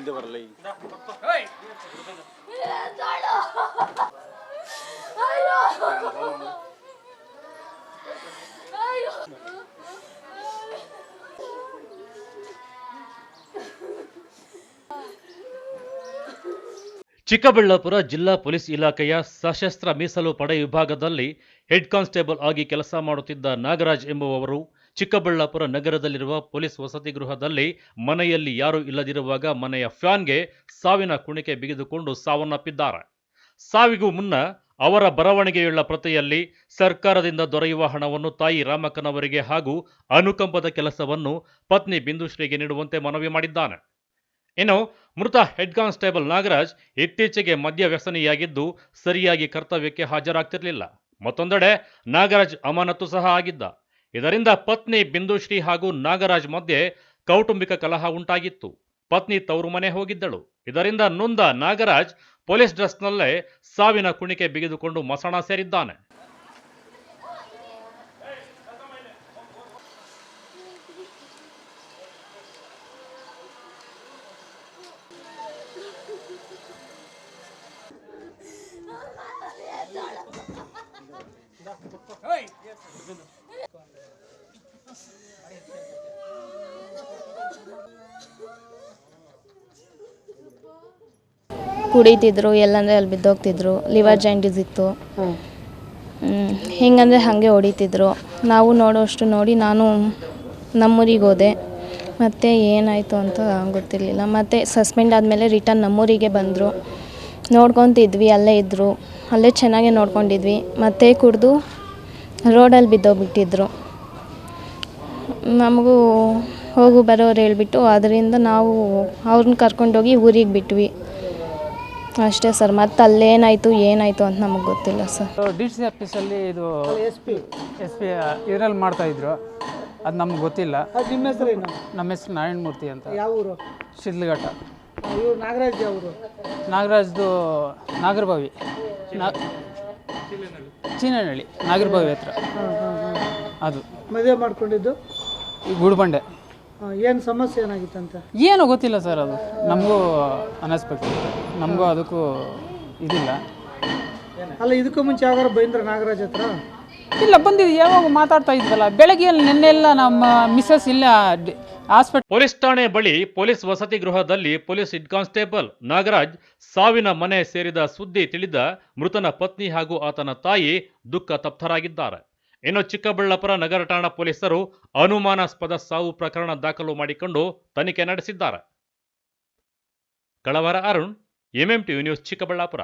ಹಿಂದೆ ಬರಲ್ಲ ಈಗ ಚಿಕ್ಕಬಳ್ಳಾಪುರ ಜಿಲ್ಲಾ ಪೊಲೀಸ್ ಇಲಾಖೆಯ ಸಶಸ್ತ್ರ ಮೀಸಲು ಪಡೆ ವಿಭಾಗದಲ್ಲಿ ಹೆಡ್ ಕಾನ್ಸ್ಟೇಬಲ್ ಆಗಿ ಕೆಲಸ ಮಾಡುತ್ತಿದ್ದ ನಾಗರಾಜ್ ಎಂಬುವವರು ಚಿಕ್ಕಬಳ್ಳಾಪುರ ನಗರದಲ್ಲಿರುವ ಪೊಲೀಸ್ ವಸತಿ ಗೃಹದಲ್ಲಿ ಮನೆಯಲ್ಲಿ ಯಾರೂ ಇಲ್ಲದಿರುವಾಗ ಮನೆಯ ಫ್ಯಾನ್ಗೆ ಸಾವಿನ ಕುಣಿಕೆ ಬಿಗಿದುಕೊಂಡು ಸಾವನ್ನಪ್ಪಿದ್ದಾರೆ. ಸಾವಿಗೂ ಮುನ್ನ ಅವರ ಬರವಣಿಗೆಯುಳ್ಳ ಪ್ರತಿಯಲ್ಲಿ ಸರ್ಕಾರದಿಂದ ದೊರೆಯುವ ಹಣವನ್ನು ತಾಯಿ ರಾಮಕ್ಕನವರಿಗೆ ಹಾಗೂ ಅನುಕಂಪದ ಕೆಲಸವನ್ನು ಪತ್ನಿ ಬಿಂದುಶ್ರೀಗೆ ನೀಡುವಂತೆ ಮನವಿ ಮಾಡಿದ್ದಾನೆ. ಇನ್ನು ಮೃತ ಹೆಡ್ ಕಾನ್ಸ್ಟೇಬಲ್ ನಾಗರಾಜ್ ಇತ್ತೀಚೆಗೆ ಮದ್ಯ ವ್ಯಸನಿಯಾಗಿದ್ದು ಸರಿಯಾಗಿ ಕರ್ತವ್ಯಕ್ಕೆ ಹಾಜರಾಗ್ತಿರಲಿಲ್ಲ. ಮತ್ತೊಂದೆಡೆ ನಾಗರಾಜ್ ಅಮಾನತು ಸಹ ಆಗಿದ್ದ. ಇದರಿಂದ ಪತ್ನಿ ಬಿಂದುಶ್ರೀ ಹಾಗೂ ನಾಗರಾಜ್ ಮಧ್ಯೆ ಕೌಟುಂಬಿಕ ಕಲಹ ಉಂಟಾಗಿತ್ತು. ಪತ್ನಿ ತವರು ಮನೆ ಹೋಗಿದ್ದಳು. ಇದರಿಂದ ನೊಂದ ನಾಗರಾಜ್ ಪೊಲೀಸ್ ಡ್ರೆಸ್ನಲ್ಲೇ ಸಾವಿನ ಕುಣಿಕೆ ಬಿಗಿದುಕೊಂಡು ಮಸಣ ಸೇರಿದ್ದಾನೆ. ಕುಡಿತಿದ್ರು, ಎಲ್ಲಂದರೆ ಅಲ್ಲಿ ಬಿದ್ದೋಗ್ತಿದ್ರು. ಲಿವರ್ ಜಾಂಡೀಸ್ ಇತ್ತು. ಹೆಂಗಂದರೆ ಹಾಗೆ ಹೊಡಿತಿದ್ರು. ನಾವು ನೋಡೋಷ್ಟು ನೋಡಿ ನಾನು ನಮ್ಮೂರಿಗೆ ಹೋದೆ. ಮತ್ತು ಏನಾಯಿತು ಅಂತ ಗೊತ್ತಿರಲಿಲ್ಲ. ಮತ್ತು ಸಸ್ಪೆಂಡ್ ಆದಮೇಲೆ ರಿಟರ್ನ್ ನಮ್ಮೂರಿಗೆ ಬಂದರು. ನೋಡ್ಕೊತಿದ್ವಿ, ಅಲ್ಲೇ ಇದ್ದರು. ಅಲ್ಲೇ ಚೆನ್ನಾಗೇ ನೋಡ್ಕೊಂಡಿದ್ವಿ. ಮತ್ತೆ ಕುಡಿದು ರೋಡಲ್ಲಿ ಬಿದ್ದೋಗ್ಬಿಟ್ಟಿದ್ರು. ನಮಗೂ ಹೋಗು ಬರೋರು ಹೇಳ್ಬಿಟ್ಟು ಅದರಿಂದ ನಾವು ಅವ್ರನ್ನ ಕರ್ಕೊಂಡೋಗಿ ಊರಿಗೆ ಬಿಟ್ವಿ ಅಷ್ಟೇ ಸರ್. ಮತ್ತು ಅಲ್ಲೇನಾಯಿತು ಏನಾಯಿತು ಅಂತ ನಮಗೆ ಗೊತ್ತಿಲ್ಲ ಸರ್. ಡಿ ಸಿ ಆಫೀಸಲ್ಲಿ ಇದು ಎಸ್ ಪಿ ಇದರಲ್ಲಿ ಮಾಡ್ತಾಯಿದ್ರು. ಅದು ನಮ್ಗೆ ಗೊತ್ತಿಲ್ಲ. ನಿಮ್ಮ ಹೆಸರೇನು? ನಮ್ಮ ಹೆಸರು ನಾರಾಯಣಮೂರ್ತಿ ಅಂತ. ಯಾವ ಊರು? ಶಿಡ್ಲಘಟ್ಟ. ಇವ್ರು ನಾಗರಾಜ್ ಅವರು? ನಾಗರಾಜ್ದು ನಾಗರಬಾವಿ, ಚೀನಹಳ್ಳಿ, ನಾಗರಬಾವಿ ಹತ್ರ. ಅದು ಮದುವೆ ಮಾಡ್ಕೊಂಡಿದ್ದು ಈ ಗುಡ್ಬಂಡೆ. ಏನು ಸಮಸ್ಯೆ ಏನಾಗಿತ್ತಂತ? ಏನೋ ಗೊತ್ತಿಲ್ಲ ಸರ್. ಅದು ನಮಗೂ ಅನ್ಎಕ್ಸ್ಪೆಕ್ಟೆಡ್. ನಮಗೂ ಅದಕ್ಕೂ ಇದಿಲ್ಲ. ಅಲ್ಲ, ಇದಕ್ಕೂ ಮುಂಚೆ ಯಾವಾಗ ಬಂದ್ರೆ ನಾಗರಾಜ್ ಹತ್ರ? ಇಲ್ಲ, ಬಂದಿದ್ದು ಯಾವಾಗ ಮಾತಾಡ್ತಾ ಇದ್ವಲ್ಲ. ಬೆಳಗ್ಗೆ ನಿನ್ನೆಲ್ಲ ನಮ್ಮ ಮಿಸ್ಸಸ್ ಇಲ್ಲ ಹಾಸ್ಪಿಟಲ್. ಪೊಲೀಸ್ ಠಾಣೆ ಬಳಿ ಪೊಲೀಸ್ ವಸತಿ ಗೃಹದಲ್ಲಿ ಪೊಲೀಸ್ ಹೆಡ್ ಕಾನ್ಸ್ಟೇಬಲ್ ನಾಗರಾಜ್ ಸಾವಿನ ಮನೆ ಸೇರಿದ ಸುದ್ದಿ ತಿಳಿದ ಮೃತನ ಪತ್ನಿ ಹಾಗೂ ಆತನ ತಾಯಿ ದುಃಖ ತಪ್ತರಾಗಿದ್ದಾರೆ. ಇನ್ನು ಚಿಕ್ಕಬಳ್ಳಾಪುರ ನಗರ ಠಾಣಾ ಪೊಲೀಸರು ಅನುಮಾನಾಸ್ಪದ ಸಾವು ಪ್ರಕರಣ ದಾಖಲು ಮಾಡಿಕೊಂಡು ತನಿಖೆ ನಡೆಸಿದ್ದಾರೆ. ಕಳವರ Arun, MM TV news, Chikkaballapur.